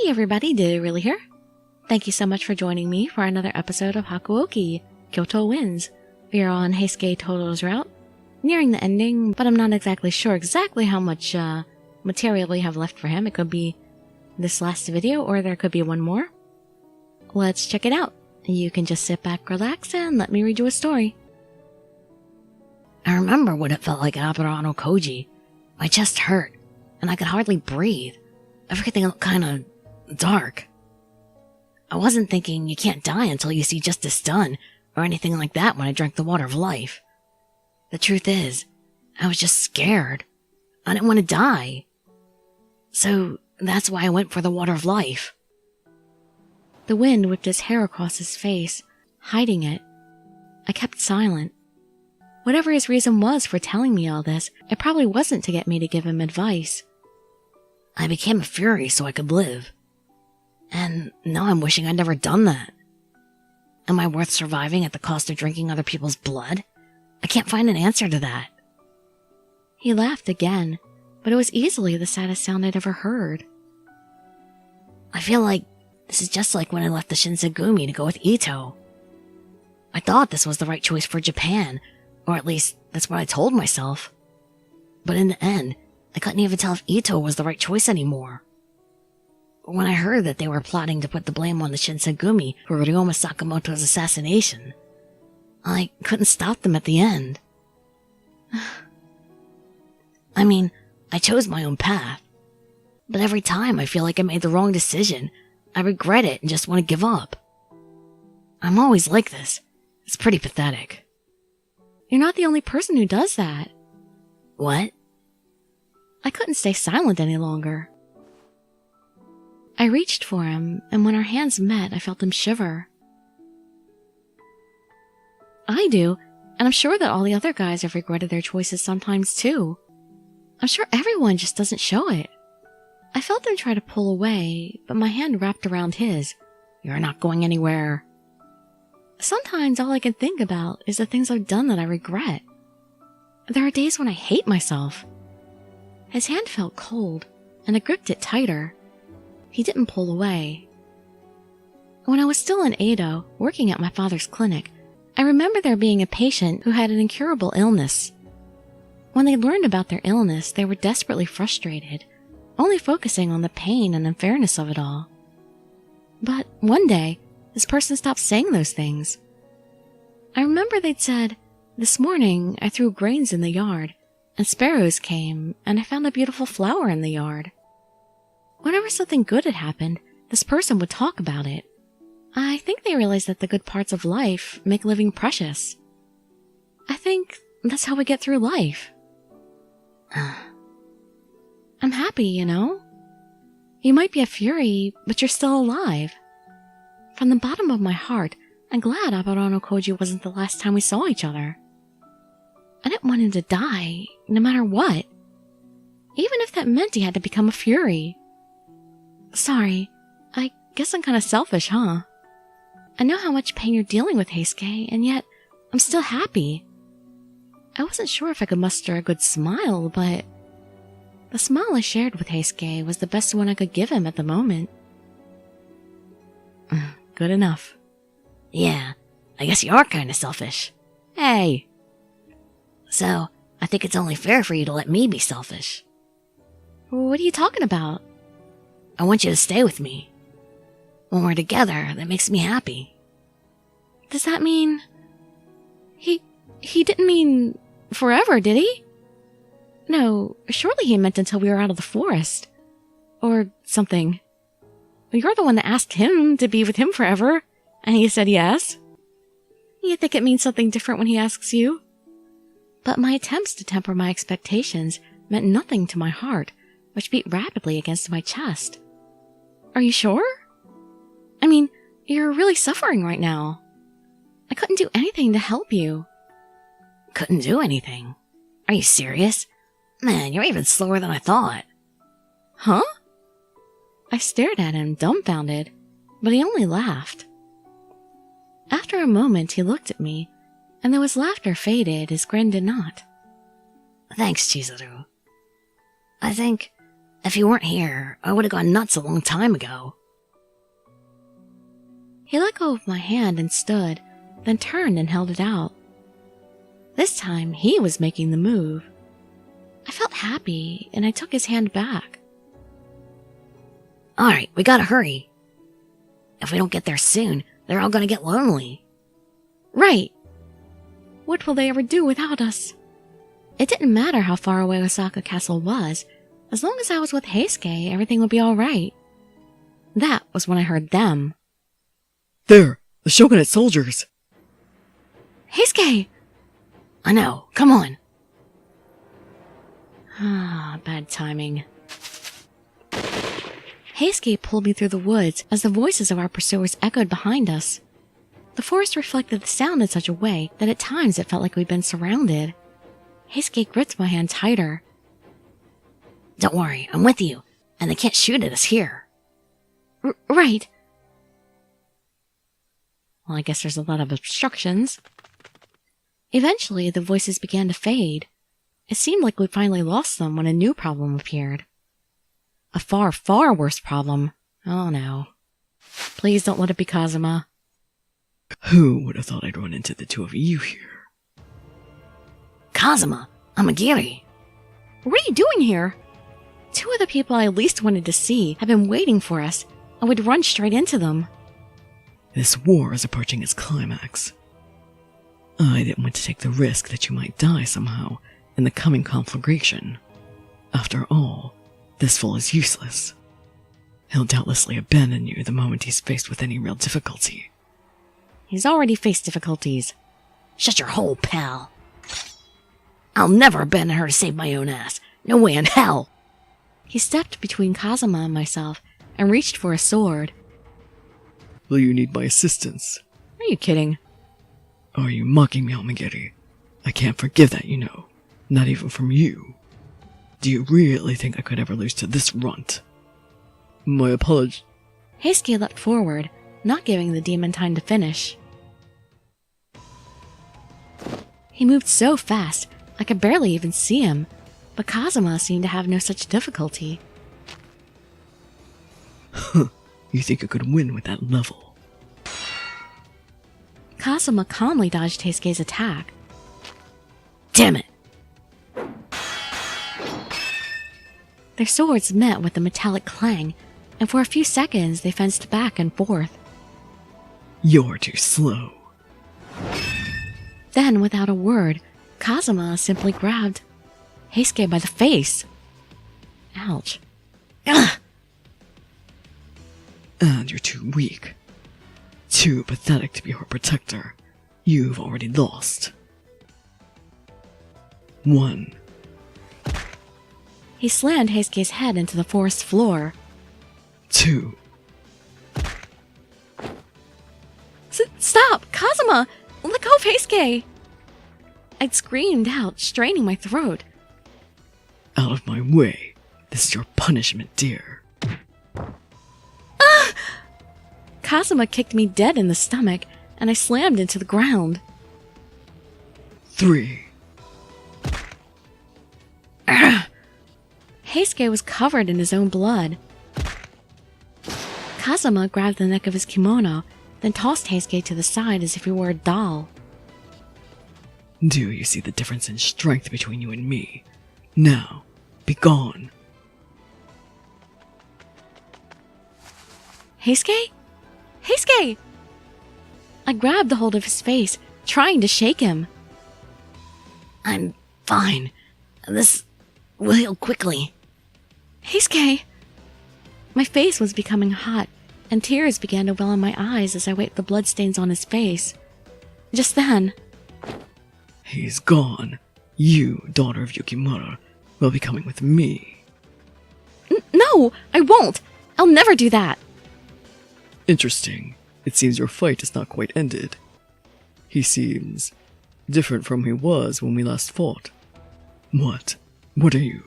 Hey everybody, Dirili here. Thank you so much for joining me for another episode of Hakuoki, Kyoto Wins. We are on Heisuke Todo's route, nearing the ending, but I'm not exactly sure how much material we have left for him. It could be this last video, or there could be one more. Let's check it out. You can just sit back, relax, and let me read you a story. I remember what it felt like at Aburano Koji. My chest hurt, and I could hardly breathe. Everything looked kind of dark. I wasn't thinking you can't die until you see justice done, or anything like that when I drank the water of life. The truth is, I was just scared. I didn't want to die. So that's why I went for the water of life. The wind whipped his hair across his face, hiding it. I kept silent. Whatever his reason was for telling me all this, it probably wasn't to get me to give him advice. I became a fury so I could live. And now I'm wishing I'd never done that. Am I worth surviving at the cost of drinking other people's blood? I can't find an answer to that. He laughed again, but it was easily the saddest sound I'd ever heard. I feel like this is just like when I left the Shinsengumi to go with Ito. I thought this was the right choice for Japan, or at least that's what I told myself. But in the end, I couldn't even tell if Ito was the right choice anymore. When I heard that they were plotting to put the blame on the Shinsengumi for Ryoma Sakamoto's assassination, I couldn't stop them at the end. I mean, I chose my own path. But every time I feel like I made the wrong decision, I regret it and just want to give up. I'm always like this. It's pretty pathetic. You're not the only person who does that. What? I couldn't stay silent any longer. I reached for him, and when our hands met, I felt him shiver. I do, and I'm sure that all the other guys have regretted their choices sometimes too. I'm sure everyone just doesn't show it. I felt him try to pull away, but my hand wrapped around his. You're not going anywhere. Sometimes all I can think about is the things I've done that I regret. There are days when I hate myself. His hand felt cold, and I gripped it tighter. He didn't pull away. When I was still in Edo, working at my father's clinic, I remember there being a patient who had an incurable illness. When they learned about their illness, they were desperately frustrated, only focusing on the pain and unfairness of it all. But one day, this person stopped saying those things. I remember they'd said, "This morning I threw grains in the yard, and sparrows came, and I found a beautiful flower in the yard." Whenever something good had happened, this person would talk about it. I think they realized that the good parts of life make living precious. I think that's how we get through life. I'm happy, you know? You might be a fury, but you're still alive. From the bottom of my heart, I'm glad Aburano Koji wasn't the last time we saw each other. I didn't want him to die, no matter what. Even if that meant he had to become a fury. Sorry, I guess I'm kind of selfish, huh? I know how much pain you're dealing with, Heisuke, and yet I'm still happy. I wasn't sure if I could muster a good smile, but the smile I shared with Heisuke was the best one I could give him at the moment. Good enough. Yeah, I guess you are kind of selfish. Hey! So, I think it's only fair for you to let me be selfish. What are you talking about? I want you to stay with me. When we're together, that makes me happy. Does that mean... He didn't mean forever, did he? No, surely he meant until we were out of the forest. Or something. You're the one that asked him to be with him forever, and he said yes. You think it means something different when he asks you? But my attempts to temper my expectations meant nothing to my heart, which beat rapidly against my chest. Are you sure? I mean, you're really suffering right now. I couldn't do anything to help you. Couldn't do anything? Are you serious? Man, you're even slower than I thought. Huh? I stared at him, dumbfounded, but he only laughed. After a moment, he looked at me, and though his laughter faded, his grin did not. Thanks, Chizuru. I think If you weren't here, I would have gone nuts a long time ago. He let go of my hand and stood, then turned and held it out. This time, he was making the move. I felt happy, and I took his hand back. Alright, we gotta hurry. If we don't get there soon, they're all gonna get lonely. Right. What will they ever do without us? It didn't matter how far away Osaka Castle was. As long as I was with Heisuke, everything would be alright. That was when I heard them. There! The Shogunate soldiers! Heisuke! I know, come on. Ah, bad timing. Heisuke pulled me through the woods as the voices of our pursuers echoed behind us. The forest reflected the sound in such a way that at times it felt like we'd been surrounded. Heisuke gripped my hand tighter. Don't worry, I'm with you, and they can't shoot at us here. Right. Well, I guess there's a lot of obstructions. Eventually, the voices began to fade. It seemed like we'd finally lost them when a new problem appeared. A far, far worse problem. Oh no. Please don't let it be Kazuma. Who would have thought I'd run into the two of you here? Kazuma, Amagiri. What are you doing here? Two of the people I least wanted to see have been waiting for us, and we'd run straight into them. This war is approaching its climax. I didn't want to take the risk that you might die somehow in the coming conflagration. After all, this fool is useless. He'll doubtlessly abandon you the moment he's faced with any real difficulty. He's already faced difficulties. Shut your hole, pal. I'll never abandon her to save my own ass. No way in hell. He stepped between Kazuma and myself and reached for a sword. Will you need my assistance? Are you kidding? Are you mocking me, Amagiri? I can't forgive that, you know. Not even from you. Do you really think I could ever lose to this runt? My apologies. Heisuke leapt forward, not giving the demon time to finish. He moved so fast, I could barely even see him, but Kazuma seemed to have no such difficulty. Huh, you think I could win with that level? Kazuma calmly dodged Heisuke's attack. Damn it! Their swords met with a metallic clang, and for a few seconds they fenced back and forth. You're too slow. Then, without a word, Kazuma simply grabbed Heisuke by the face. Ouch. Ugh. And you're too weak. Too pathetic to be her protector. You've already lost. 1. He slammed Heisuke's head into the forest floor. 2. Stop! Kazuma! Let go of Heisuke! I'd screamed out, straining my throat. Out of my way. This is your punishment, dear. Ah! Kazuma kicked me dead in the stomach, and I slammed into the ground. 3. Heisuke was covered in his own blood. Kazuma grabbed the neck of his kimono, then tossed Heisuke to the side as if he were a doll. Do you see the difference in strength between you and me? Now, be gone. Heisuke? Heisuke! I grabbed a hold of his face, trying to shake him. I'm fine. This will heal quickly. Heisuke! My face was becoming hot, and tears began to well in my eyes as I wiped the bloodstains on his face. Just then... He's gone. You, daughter of Yukimura, will be coming with me. No, I won't! I'll never do that! Interesting. It seems your fight is not quite ended. He seems different from he was when we last fought. What? What are you?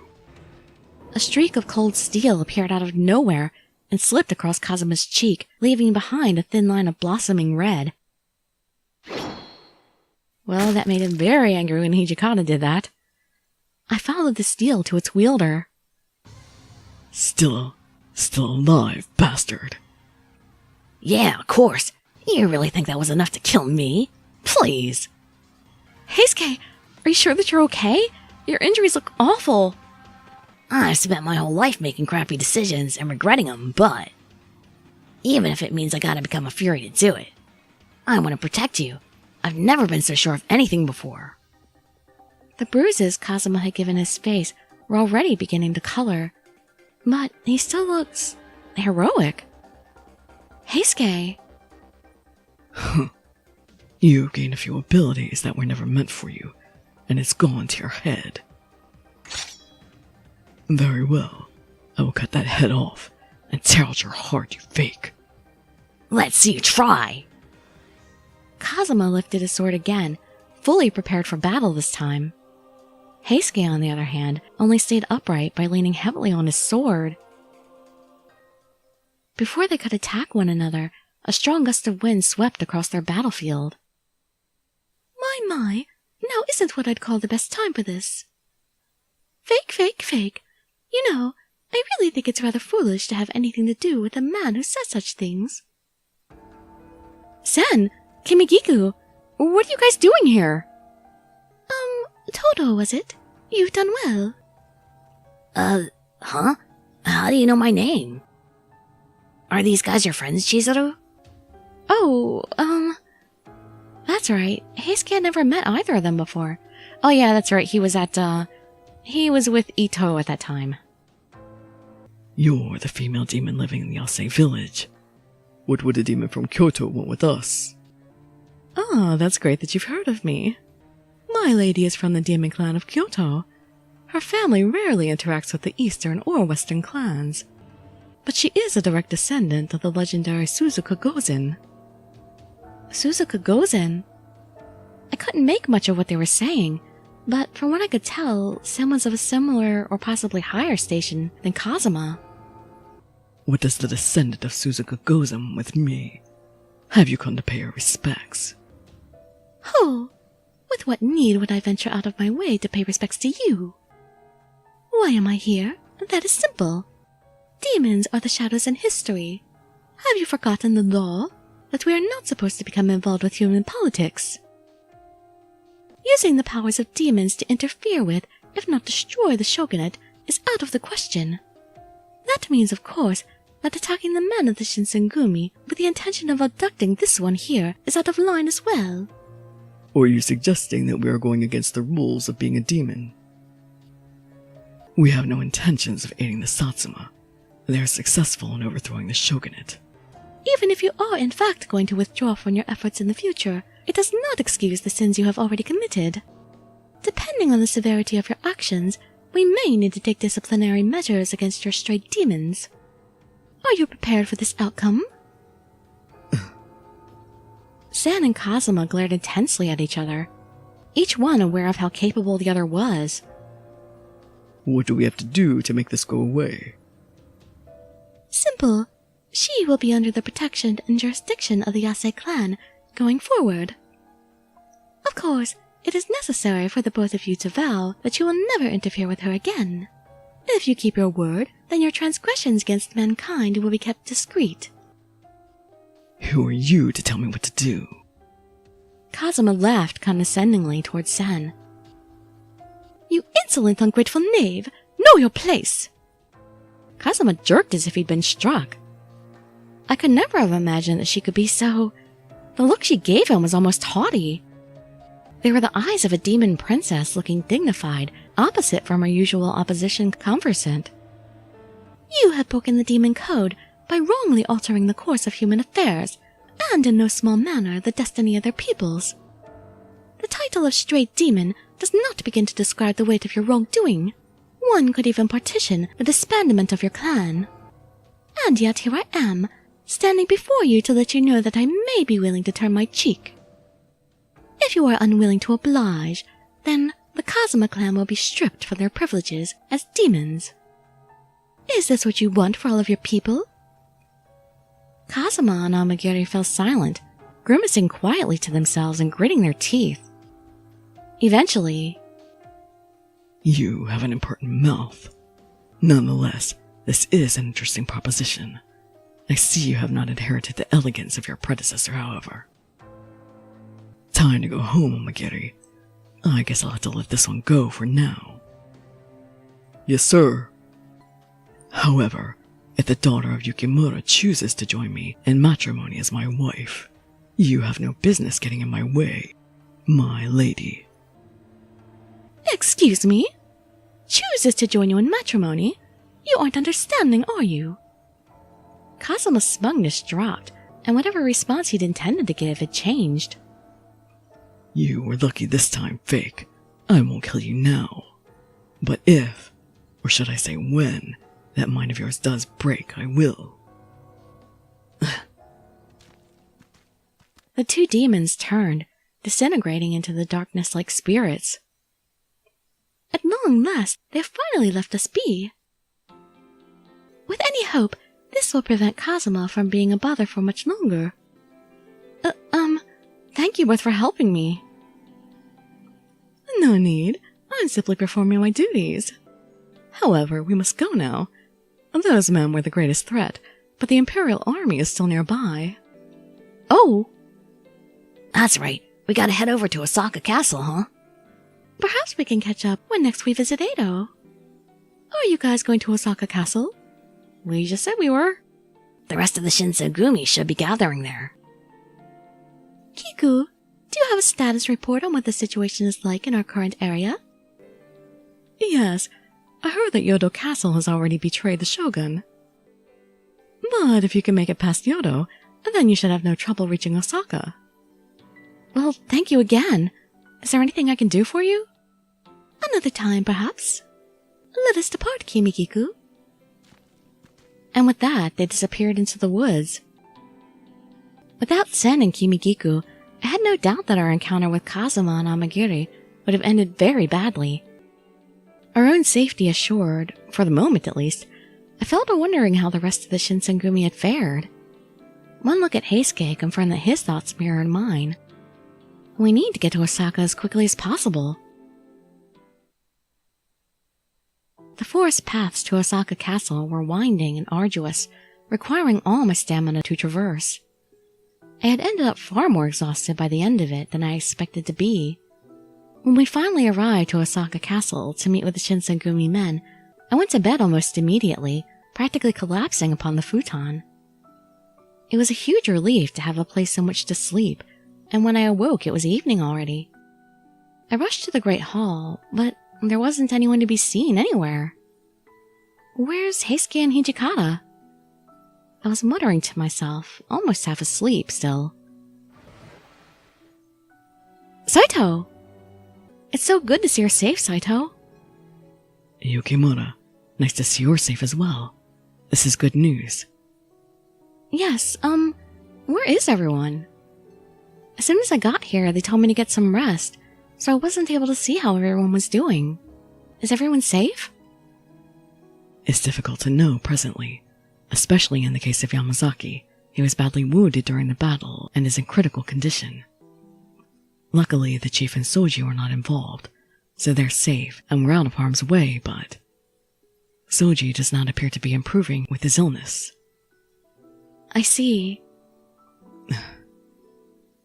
A streak of cold steel appeared out of nowhere and slipped across Kazuma's cheek, leaving behind a thin line of blossoming red. Well, that made him very angry when Hijikata did that. I followed the steel to its wielder. Still alive, bastard. Yeah, of course. You really think that was enough to kill me? Please. Heisuke, are you sure that you're okay? Your injuries look awful. I've spent my whole life making crappy decisions and regretting them, but even if it means I gotta become a fury to do it, I want to protect you. I've never been so sure of anything before. The bruises Kazuma had given his face were already beginning to color, but he still looks heroic. Heisuke. You gained a few abilities that were never meant for you, and it's gone to your head. Very well. I will cut that head off and tear out your heart, you fake. Let's see you try. Kazuma lifted his sword again, fully prepared for battle this time. Heisuke, on the other hand, only stayed upright by leaning heavily on his sword. Before they could attack one another, a strong gust of wind swept across their battlefield. My, now isn't what I'd call the best time for this. Fake. You know, I really think it's rather foolish to have anything to do with a man who says such things. Sen! Kimigiku! What are you guys doing here? Todo, was it? You've done well. Huh? How do you know my name? Are these guys your friends, Chizuru? Oh, that's right. Heisuke had never met either of them before. Oh yeah, that's right. He was with Ito at that time. You're the female demon living in the Yasei village. What would a demon from Kyoto want with us? Oh, that's great that you've heard of me. My lady is from the demon clan of Kyoto. Her family rarely interacts with the eastern or western clans, but she is a direct descendant of the legendary Suzuka Gozen. Suzuka Gozen? I couldn't make much of what they were saying, but from what I could tell, Sen was of a similar or possibly higher station than Kazuma. What does the descendant of Suzuka Gozen with me? Have you come to pay your respects? Oh, with what need would I venture out of my way to pay respects to you? Why am I here? That is simple. Demons are the shadows in history. Have you forgotten the law? That we are not supposed to become involved with human politics. Using the powers of demons to interfere with, if not destroy the shogunate, is out of the question. That means, of course, that attacking the men of the Shinsengumi with the intention of abducting this one here is out of line as well. Or are you suggesting that we are going against the rules of being a demon? We have no intentions of aiding the Satsuma. They are successful in overthrowing the shogunate. Even if you are in fact going to withdraw from your efforts in the future, it does not excuse the sins you have already committed. Depending on the severity of your actions, we may need to take disciplinary measures against your stray demons. Are you prepared for this outcome? Sen and Kazuma glared intensely at each other, each one aware of how capable the other was. What do we have to do to make this go away? Simple. She will be under the protection and jurisdiction of the Yasei clan going forward. Of course, it is necessary for the both of you to vow that you will never interfere with her again. If you keep your word, then your transgressions against mankind will be kept discreet. Who are you to tell me what to do? Kazuma laughed condescendingly towards Sen. You insolent, ungrateful knave! Know your place! Kazuma jerked as if he'd been struck. I could never have imagined that she could be so... The look she gave him was almost haughty. They were the eyes of a demon princess looking dignified, opposite from her usual opposition conversant. You have broken the demon code by wrongly altering the course of human affairs, and in no small manner the destiny of their peoples. The title of straight demon does not begin to describe the weight of your wrongdoing. One could even partition the disbandment of your clan. And yet here I am, standing before you to let you know that I may be willing to turn my cheek. If you are unwilling to oblige, then the Kazuma clan will be stripped from their privileges as demons. Is this what you want for all of your people? Kazuma and Amagiri fell silent, grimacing quietly to themselves and gritting their teeth. Eventually, You have an important mouth. Nonetheless, This is an interesting proposition. I see you have not inherited the elegance of your predecessor, however. Time to go home, Omagiri. I guess I'll have to let this one go for now. Yes, sir. However, if the daughter of Yukimura chooses to join me in matrimony as my wife, you have no business getting in my way, my lady. Excuse me? Chooses to join you in matrimony? You aren't understanding, are you? Kazuma's smugness dropped, and whatever response he'd intended to give had changed. You were lucky this time, Fake. I won't kill you now. But if, or should I say when, that mind of yours does break, I will. The two demons turned, disintegrating into the darkness like spirits. At long last, they have finally left us be. With any hope, this will prevent Kazuma from being a bother for much longer. Thank you both for helping me. No need. I'm simply performing my duties. However, we must go now. Those men were the greatest threat, but the Imperial Army is still nearby. Oh! That's right. We gotta head over to Osaka Castle, huh? Perhaps we can catch up when next we visit Edo. Are you guys going to Osaka Castle? We just said we were. The rest of the Shinsengumi should be gathering there. Kiku, do you have a status report on what the situation is like in our current area? Yes, I heard that Yodo Castle has already betrayed the Shogun. But if you can make it past Yodo, then you should have no trouble reaching Osaka. Well, thank you again. Is there anything I can do for you? Another time, perhaps. Let us depart, Kimikiku. And with that, they disappeared into the woods. Without Sen and Kimikiku, I had no doubt that our encounter with Kazuma and Amagiri would have ended very badly. Our own safety assured, for the moment at least, I fell to wondering how the rest of the Shinsengumi had fared. One look at Heisuke confirmed that his thoughts mirrored mine. We need to get to Osaka as quickly as possible. The forest paths to Osaka Castle were winding and arduous, requiring all my stamina to traverse. I had ended up far more exhausted by the end of it than I expected to be. When we finally arrived to Osaka Castle to meet with the Shinsengumi men, I went to bed almost immediately, practically collapsing upon the futon. It was a huge relief to have a place in which to sleep, and when I awoke it was evening already. I rushed to the great hall, but there wasn't anyone to be seen anywhere. Where's Heisuke and Hijikata? I was muttering to myself, almost half asleep still. Saito! It's so good to see her safe, Saito. Yukimura, nice to see you're safe as well. This is good news. Yes, where is everyone? As soon as I got here, they told me to get some rest, so I wasn't able to see how everyone was doing. Is everyone safe? It's difficult to know presently, especially in the case of Yamazaki. He was badly wounded during the battle and is in critical condition. Luckily, the chief and Soji were not involved, so they're safe and we're out of harm's way, but Soji does not appear to be improving with his illness. I see.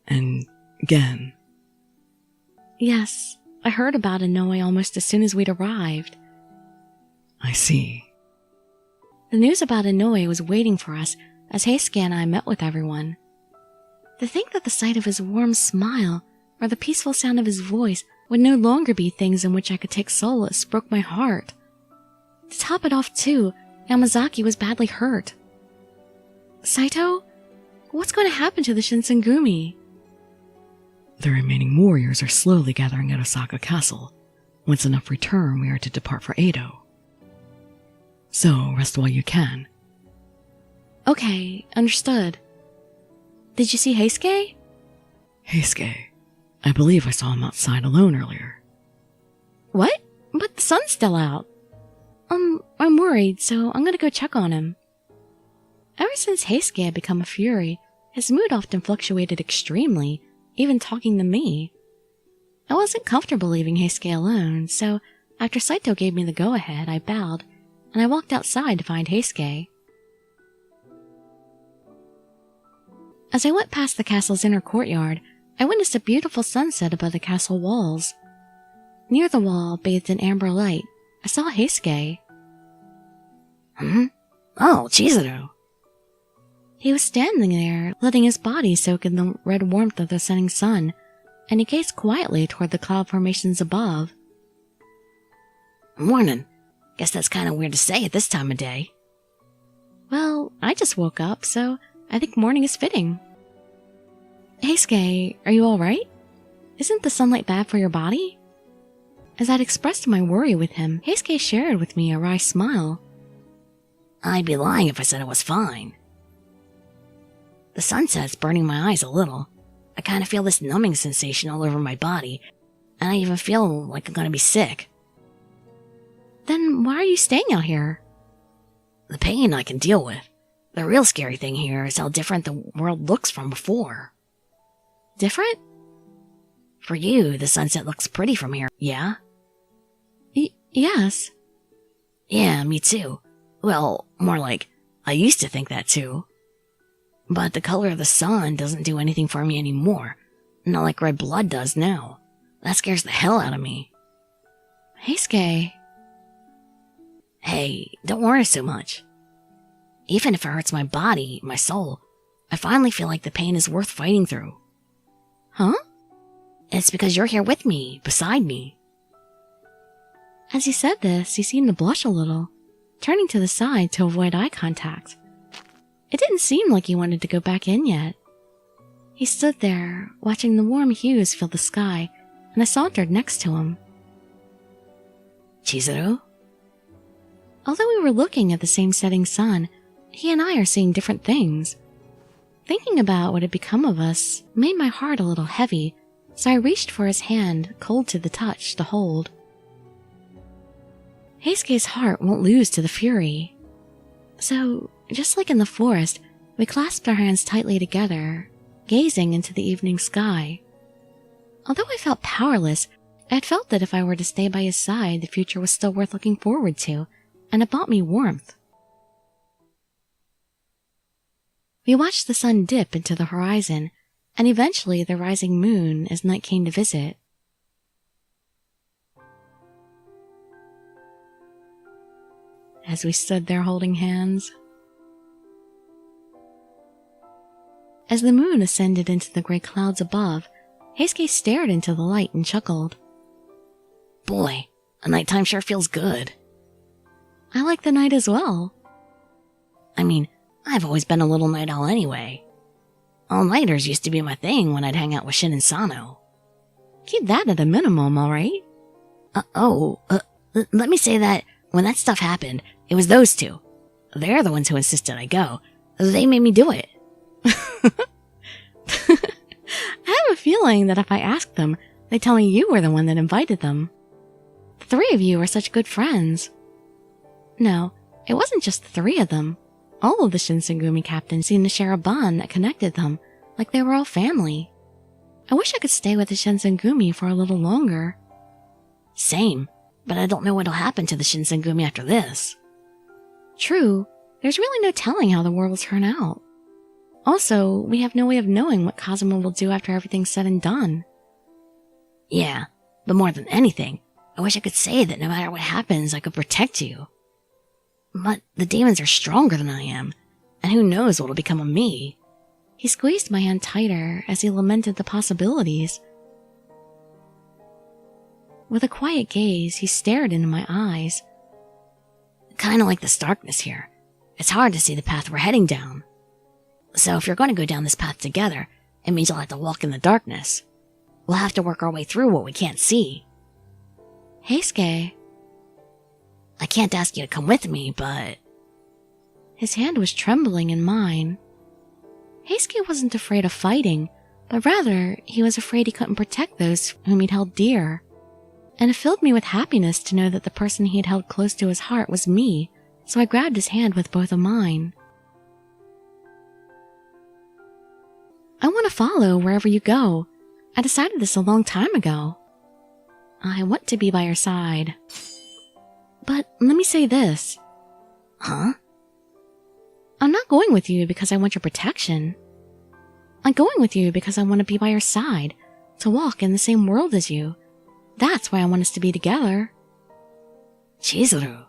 And Gen. Yes, I heard about Inoue almost as soon as we'd arrived. I see. The news about Inoue was waiting for us as Heisuke and I met with everyone. To think that the sight of his warm smile or the peaceful sound of his voice would no longer be things in which I could take solace broke my heart. To top it off too, Yamazaki was badly hurt. Saito, what's going to happen to the Shinsengumi? The remaining warriors are slowly gathering at Osaka Castle. Once enough return, we are to depart for Edo. So, rest while you can. Okay, understood. Did you see Heisuke? Heisuke. I believe I saw him outside alone earlier. What? But the sun's still out. I'm worried, so I'm gonna go check on him. Ever since Heisuke had become a fury, his mood often fluctuated extremely, even talking to me. I wasn't comfortable leaving Heisuke alone, so after Saito gave me the go-ahead, I bowed and I walked outside to find Heisuke. As I went past the castle's inner courtyard, I witnessed a beautiful sunset above the castle walls. Near the wall, bathed in amber light, I saw Heisuke. Oh, Chizuru. He was standing there, letting his body soak in the red warmth of the setting sun, and he gazed quietly toward the cloud formations above. Morning. Guess that's kind of weird to say at this time of day. Well, I just woke up, so I think morning is fitting. Heisuke, are you alright? Isn't the sunlight bad for your body? As I'd expressed my worry with him, Heisuke shared with me a wry smile. I'd be lying if I said it was fine. The sunset's burning my eyes a little. I kind of feel this numbing sensation all over my body, and I even feel like I'm gonna be sick. Then why are you staying out here? The pain I can deal with. The real scary thing here is how different the world looks from before. Different? For you, the sunset looks pretty from here, yeah? Yes. Yeah, me too. Well, more like, I used to think that too. But the color of the sun doesn't do anything for me anymore. Not like red blood does now. That scares the hell out of me. Heisuke. Hey, don't worry so much. Even if it hurts my body, my soul, I finally feel like the pain is worth fighting through. Huh? It's because you're here with me, beside me. As he said this, he seemed to blush a little, turning to the side to avoid eye contact. It didn't seem like he wanted to go back in yet. He stood there, watching the warm hues fill the sky, and I sauntered next to him. Chizuru? Although we were looking at the same setting sun, he and I are seeing different things. Thinking about what had become of us made my heart a little heavy, so I reached for his hand, cold to the touch, to hold. Heisuke's heart won't lose to the fury. So, just like in the forest, we clasped our hands tightly together, gazing into the evening sky. Although I felt powerless, I had felt that if I were to stay by his side, the future was still worth looking forward to, and it brought me warmth. We watched the sun dip into the horizon, and eventually the rising moon as night came to visit. As we stood there holding hands. As the moon ascended into the gray clouds above, Heisuke stared into the light and chuckled. Boy, a nighttime sure feels good. I like the night as well. I mean, I've always been a little night owl anyway. All-nighters used to be my thing when I'd hang out with Shin and Sano. Keep that at a minimum, alright? Let me say that when that stuff happened, it was those two. They're the ones who insisted I go. They made me do it. I have a feeling that if I asked them, they'd tell me you were the one that invited them. The three of you are such good friends. No, it wasn't just the three of them. All of the Shinsengumi captains seemed to share a bond that connected them, like they were all family. I wish I could stay with the Shinsengumi for a little longer. Same, but I don't know what'll happen to the Shinsengumi after this. True, there's really no telling how the world will turn out. Also, we have no way of knowing what Kazuma will do after everything's said and done. Yeah, but more than anything, I wish I could say that no matter what happens, I could protect you. But the demons are stronger than I am, and who knows what'll become of me. He squeezed my hand tighter as he lamented the possibilities. With a quiet gaze, he stared into my eyes. Kinda like this darkness here. It's hard to see the path we're heading down. So if you're going to go down this path together, it means you'll have to walk in the darkness. We'll have to work our way through what we can't see. Heisuke. I can't ask you to come with me, but... His hand was trembling in mine. Heisuke wasn't afraid of fighting, but rather he was afraid he couldn't protect those whom he'd held dear. And it filled me with happiness to know that the person he'd held close to his heart was me, so I grabbed his hand with both of mine. I want to follow wherever you go. I decided this a long time ago. I want to be by your side. But let me say this. Huh? I'm not going with you because I want your protection. I'm going with you because I want to be by your side, to walk in the same world as you. That's why I want us to be together. Chizuru.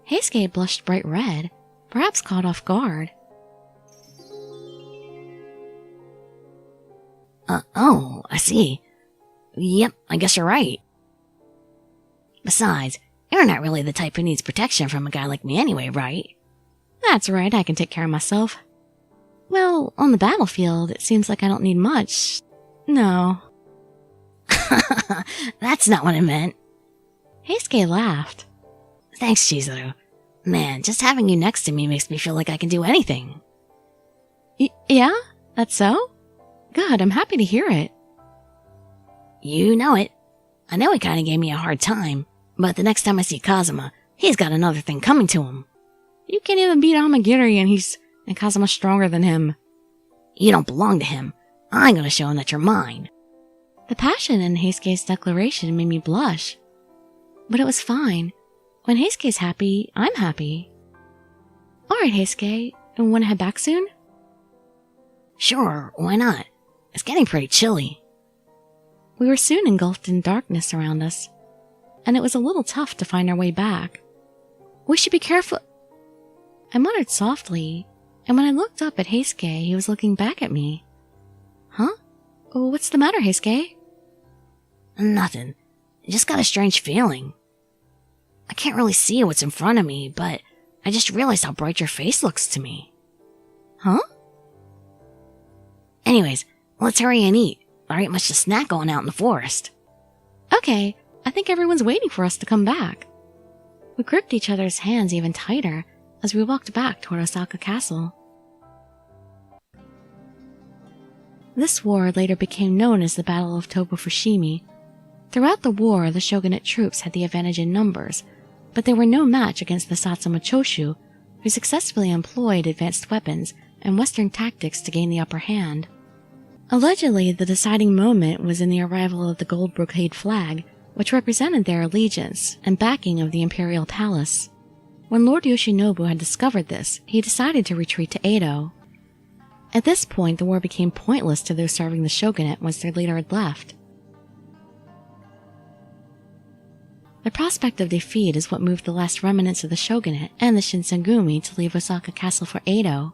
Heisuke blushed bright red, perhaps caught off guard. Oh, I see. Yep, I guess you're right. Besides, you're not really the type who needs protection from a guy like me anyway, right? That's right, I can take care of myself. Well, on the battlefield, it seems like I don't need much. No. That's not what I meant. Heisuke laughed. Thanks, Chizuru. Man, just having you next to me makes me feel like I can do anything. Yeah? That's so? Good, I'm happy to hear it. You know it. I know he kinda gave me a hard time, but the next time I see Kazuma, he's got another thing coming to him. You can't even beat Amagiri and Kazuma's stronger than him. You don't belong to him. I'm gonna show him that you're mine. The passion in Heisuke's declaration made me blush. But it was fine. When Heisuke's happy, I'm happy. Alright, Heisuke, want to head back soon? Sure, why not? It's getting pretty chilly. We were soon engulfed in darkness around us, and it was a little tough to find our way back. We should be careful. I muttered softly, and when I looked up at Heisuke, he was looking back at me. Huh? Oh, what's the matter, Heisuke? Nothing. I just got a strange feeling. I can't really see what's in front of me, but I just realized how bright your face looks to me. Huh? Anyways, let's hurry and eat. There ain't much to snack on out in the forest. Okay, I think everyone's waiting for us to come back. We gripped each other's hands even tighter as we walked back toward Osaka Castle. This war later became known as the Battle of Toba-Fushimi. Throughout the war, the shogunate troops had the advantage in numbers, but they were no match against the Satsuma Choshu, who successfully employed advanced weapons and Western tactics to gain the upper hand. Allegedly, the deciding moment was in the arrival of the gold brocade flag, which represented their allegiance and backing of the imperial palace. When Lord Yoshinobu had discovered this, he decided to retreat to Edo. At this point, the war became pointless to those serving the shogunate once their leader had left. The prospect of defeat is what moved the last remnants of the shogunate and the Shinsengumi to leave Osaka Castle for Edo.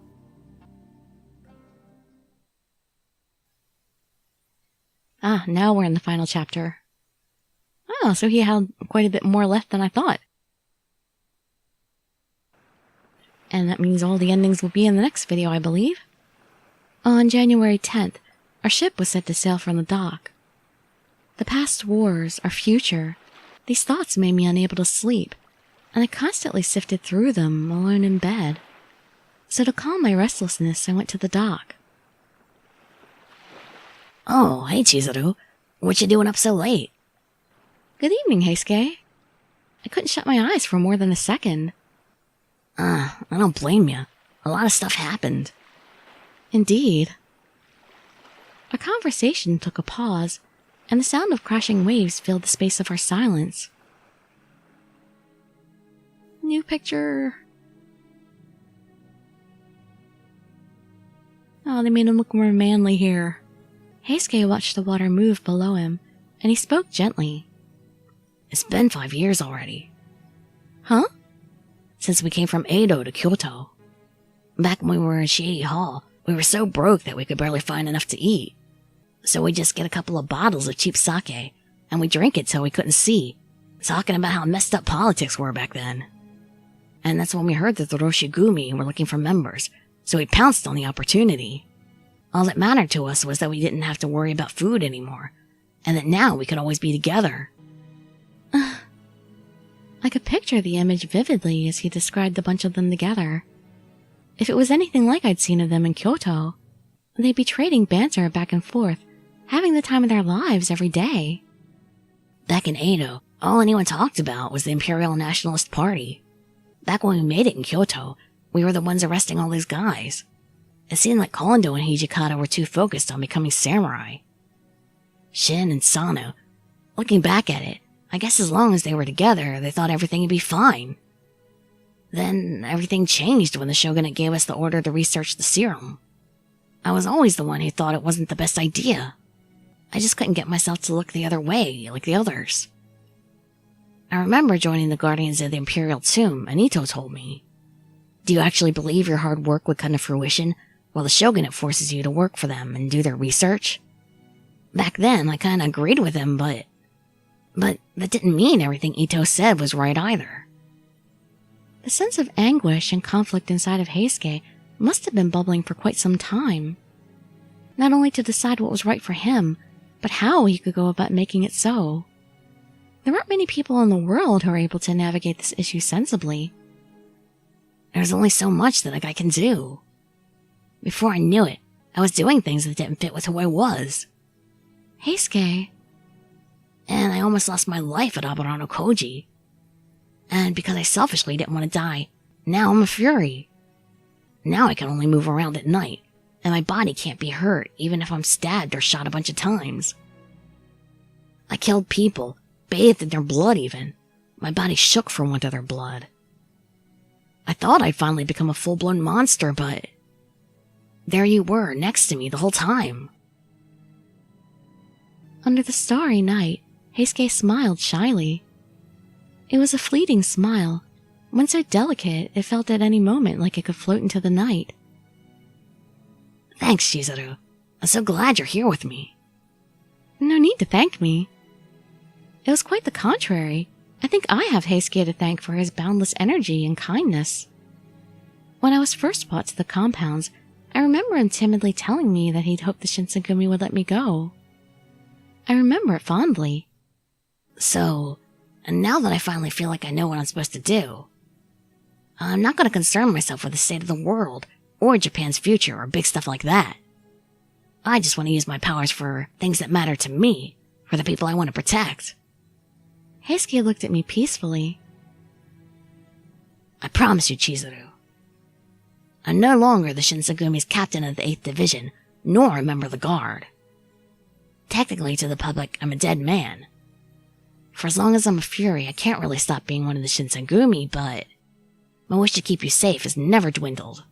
Now we're in the final chapter. Oh, so he had quite a bit more left than I thought. And that means all the endings will be in the next video, I believe. On January 10th, our ship was set to sail from the dock. The past wars, our future, these thoughts made me unable to sleep, and I constantly sifted through them alone in bed. So to calm my restlessness, I went to the dock. Oh, hey Chizuru. What you doing up so late? Good evening, Heisuke. I couldn't shut my eyes for more than a second. I don't blame you. A lot of stuff happened. Indeed. Our conversation took a pause, and the sound of crashing waves filled the space of our silence. New picture. Oh, they made him look more manly here. Heisuke watched the water move below him, and he spoke gently. It's been 5 years already. Huh? Since we came from Edo to Kyoto. Back when we were in Shady Hall, we were so broke that we could barely find enough to eat. So we just get a couple of bottles of cheap sake, and we drink it till we couldn't see, talking about how messed up politics were back then. And that's when we heard that the Roshigumi were looking for members, so we pounced on the opportunity. All that mattered to us was that we didn't have to worry about food anymore, and that now we could always be together. I could picture the image vividly as he described the bunch of them together. If it was anything like I'd seen of them in Kyoto, they'd be trading banter back and forth, having the time of their lives every day. Back in Edo, all anyone talked about was the Imperial Nationalist Party. Back when we made it in Kyoto, we were the ones arresting all these guys. It seemed like Kondo and Hijikata were too focused on becoming samurai. Shin and Sano, looking back at it, I guess as long as they were together, they thought everything would be fine. Then everything changed when the shogunate gave us the order to research the serum. I was always the one who thought it wasn't the best idea. I just couldn't get myself to look the other way, like the others. I remember joining the Guardians of the Imperial Tomb, and Ito told me, "Do you actually believe your hard work would come to fruition while the shogunate forces you to work for them and do their research?" Back then, I kinda agreed with him, but that didn't mean everything Ito said was right either. The sense of anguish and conflict inside of Heisuke must have been bubbling for quite some time. Not only to decide what was right for him, but how he could go about making it so. There aren't many people in the world who are able to navigate this issue sensibly. There's only so much that a guy can do. Before I knew it, I was doing things that didn't fit with who I was. Heisuke. And I almost lost my life at Aburano Koji. And because I selfishly didn't want to die, now I'm a fury. Now I can only move around at night, and my body can't be hurt even if I'm stabbed or shot a bunch of times. I killed people, bathed in their blood even. My body shook for want of their blood. I thought I'd finally become a full-blown monster, but there you were, next to me the whole time. Under the starry night, Heisuke smiled shyly. It was a fleeting smile, one so delicate it felt at any moment like it could float into the night. Thanks, Chizuru. I'm so glad you're here with me. No need to thank me. It was quite the contrary. I think I have Heisuke to thank for his boundless energy and kindness. When I was first brought to the compounds, I remember him timidly telling me that he'd hoped the Shinsengumi would let me go. I remember it fondly. So, and now that I finally feel like I know what I'm supposed to do, I'm not going to concern myself with the state of the world, or Japan's future, or big stuff like that. I just want to use my powers for things that matter to me, for the people I want to protect. Heisuke looked at me peacefully. I promise you, Chizuru. I'm no longer the Shinsegumi's captain of the 8th Division, nor a member of the Guard. Technically, to the public, I'm a dead man. For as long as I'm a Fury, I can't really stop being one of the Shinsengumi, but my wish to keep you safe has never dwindled.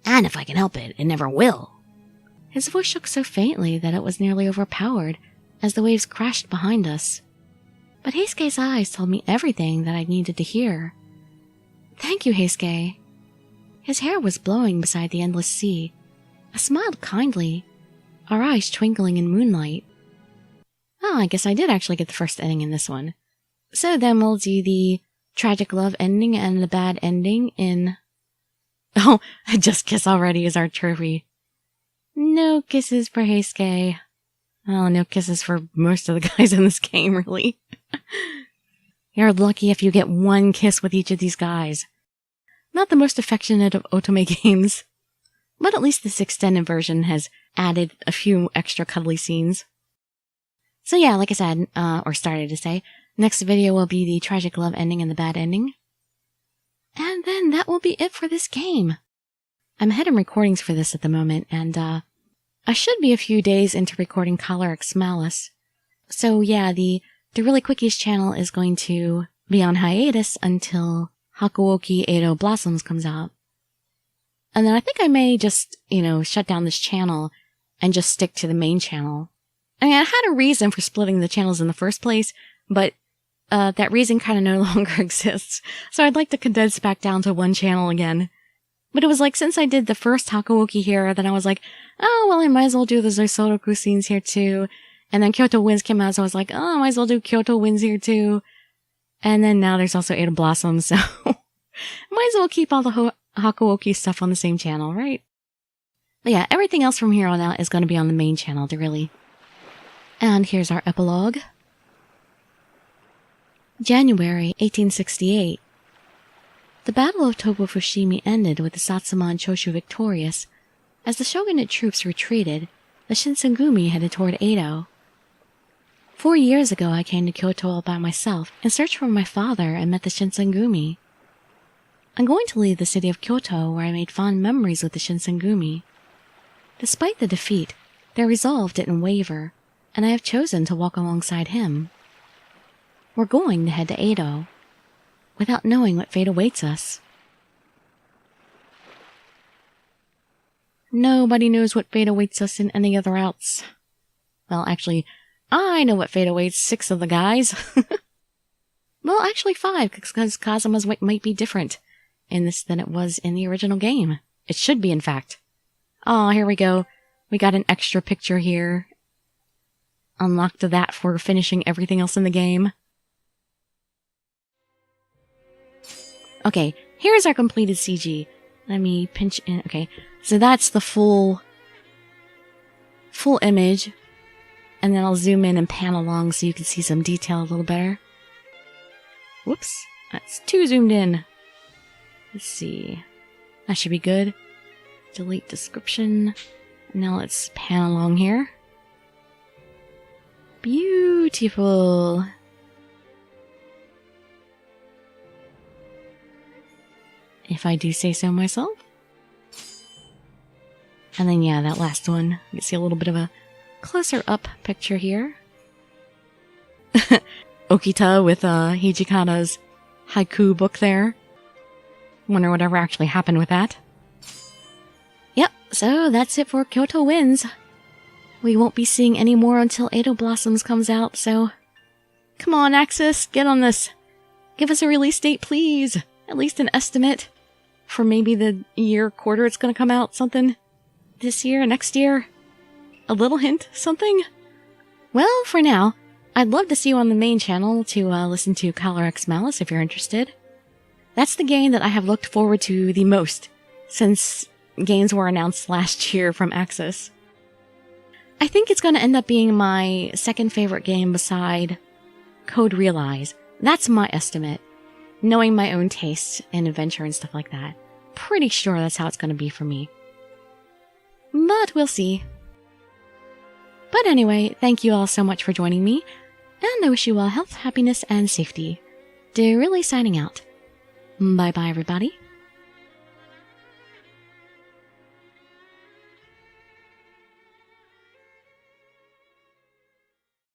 And if I can help it, it never will. His voice shook so faintly that it was nearly overpowered as the waves crashed behind us. But Heisuke's eyes told me everything that I needed to hear. Thank you, Heisuke. His hair was blowing beside the endless sea. I smiled kindly, our eyes twinkling in moonlight. Oh, I guess I did actually get the first ending in this one. So then we'll do the tragic love ending and the bad ending in... Oh, just kiss already is our trophy. No kisses for Heisuke. Well, no kisses for most of the guys in this game, really. You're lucky if you get one kiss with each of these guys. Not the most affectionate of otome games, but at least this extended version has added a few extra cuddly scenes. So yeah, like I said, or started to say, next video will be the tragic love ending and the bad ending. And then that will be it for this game. I'm ahead in recordings for this at the moment, and I should be a few days into recording Choleric Malice. So yeah, the Dirili Quickies channel is going to be on hiatus until Hakuoki Edo Blossoms comes out. And then I think I may just, shut down this channel and just stick to the main channel. I mean, I had a reason for splitting the channels in the first place, but that reason kind of no longer exists. So I'd like to condense back down to one channel again. But it was like, since I did the first Hakuouki here, then I was like, oh, well, I might as well do the Zuisoroku scenes here too. And then Kyoto Winds came out, so I was like, oh, I might as well do Kyoto Winds here too. And then now there's also Ada Blossoms, so might as well keep all the Hakuouki stuff on the same channel, right? But yeah, everything else from here on out is going to be on the main channel, Dirili. And here's our epilogue. January 1868. The Battle of Tobofushimi ended with the Satsuma and Choshu victorious. As the shogunate troops retreated, the Shinsengumi headed toward Edo. 4 years ago, I came to Kyoto all by myself in search for my father and met the Shinsengumi. I'm going to leave the city of Kyoto, where I made fond memories with the Shinsengumi. Despite the defeat, their resolve didn't waver, and I have chosen to walk alongside him. We're going to head to Edo. without knowing what fate awaits us. Nobody knows what fate awaits us in any other routes. Well, actually, I know what fate awaits 6 of the guys. Well, actually 5, because Kazuma's weight might be different in this than it was in the original game. It should be, in fact. Oh, here we go. We got an extra picture here. Unlocked that for finishing everything else in the game. Okay, here's our completed CG. Let me pinch in. Okay, so that's the full image. And then I'll zoom in and pan along so you can see some detail a little better. Whoops, that's too zoomed in. Let's see. That should be good. Delete description. Now let's pan along here. Beautiful. If I do say so myself. And then, yeah, that last one. You can see a little bit of a closer up picture here. Okita with Hijikata's haiku book there. Wonder whatever actually happened with that. Yep, so that's it for Kyoto Winds. We won't be seeing any more until Edo Blossoms comes out, so... Come on, Axis, get on this. Give us a release date, please. At least an estimate. For maybe the quarter it's gonna come out, something. This year, next year. A little hint, something? Well, for now, I'd love to see you on the main channel to listen to Color X Malice if you're interested. That's the game that I have looked forward to the most since games were announced last year from Axis. I think it's going to end up being my second favorite game beside Code Realize. That's my estimate. Knowing my own tastes in adventure and stuff like that. Pretty sure that's how it's going to be for me. But we'll see. But anyway, thank you all so much for joining me, and I wish you all health, happiness, and safety. Dirili signing out. Bye bye, everybody.